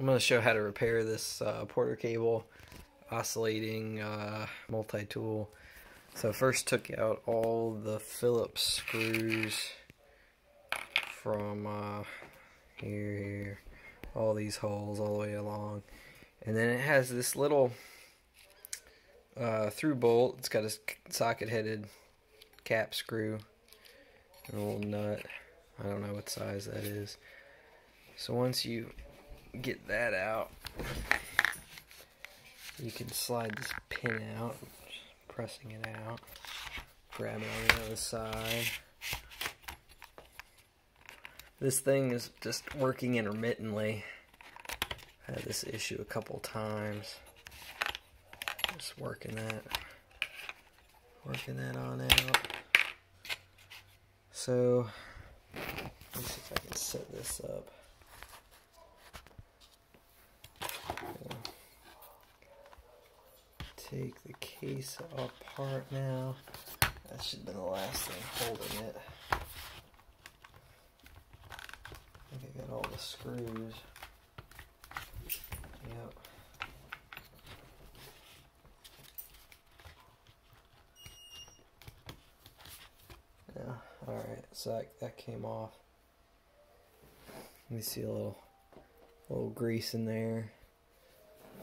I'm going to show how to repair this Porter cable oscillating multi-tool. So first took out all the Phillips screws from here, all these holes all the way along. And then it has this little through bolt. It's got a socket-headed cap screw and a little nut. I don't know what size that is. So once you get that out, you can slide this pin out, just pressing it out, grab it on the other side. This thing is just working intermittently. I had this issue a couple times. Just working that on out. So let's see if I can set this up. Take the case apart now. That should have been the last thing holding it. I think I got all the screws. Yep. Yeah, alright, so that came off. Let me see a little grease in there.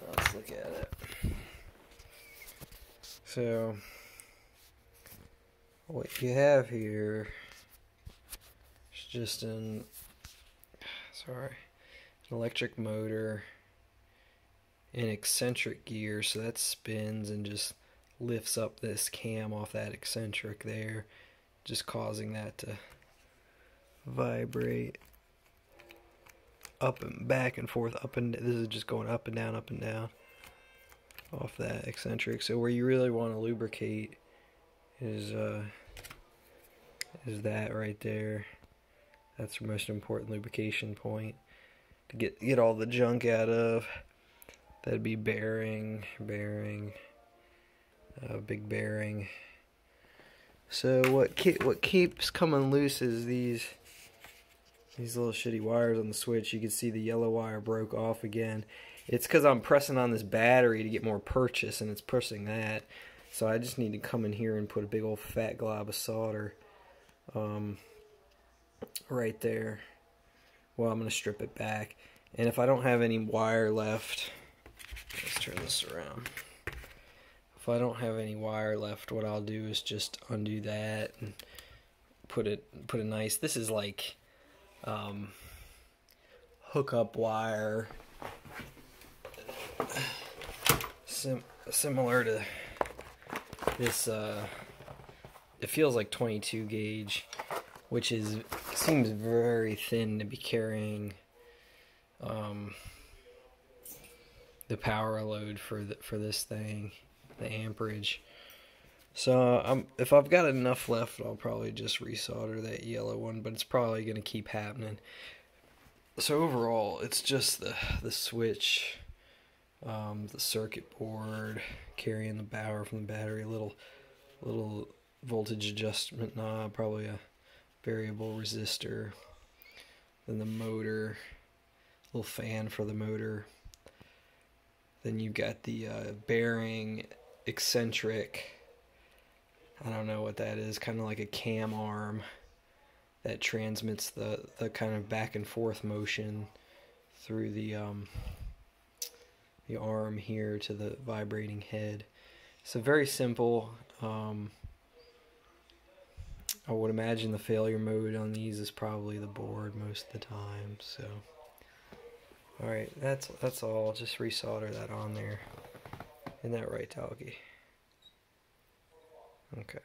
Let's look at it. So, what you have here is just an electric motor, an eccentric gear, so that spins and just lifts up this cam off that eccentric there, just causing that to vibrate up and back and forth, up and this is just going up and down off that eccentric. So where you really want to lubricate is that right there. That's the most important lubrication point to get all the junk out of. That'd be bearing, big bearing. So what keeps coming loose is these little shitty wires on the switch. You can see the yellow wire broke off again. It's because I'm pressing on this battery to get more purchase, and it's pushing that. So I just need to come in here and put a big old fat glob of solder right there. Well, I'm going to strip it back. And if I don't have any wire left, let's turn this around. If I don't have any wire left, what I'll do is just undo that and put a nice, this is like hookup wire, similar to this. It feels like 22 gauge, which seems very thin to be carrying the power load for this thing, the amperage. So if I've got enough left, I'll probably just resolder that yellow one, but it's probably going to keep happening. So overall, it's just the switch, the circuit board carrying the power from the battery, little voltage adjustment knob, probably a variable resistor, then the motor, little fan for the motor, then you've got the bearing, eccentric, I don't know what that is, kind of like a cam arm that transmits the kind of back and forth motion through the arm here to the vibrating head. So very simple. I would imagine the failure mode on these is probably the board most of the time. So, all right, that's all. Just resolder that on there. Isn't that right, Doggy? Okay.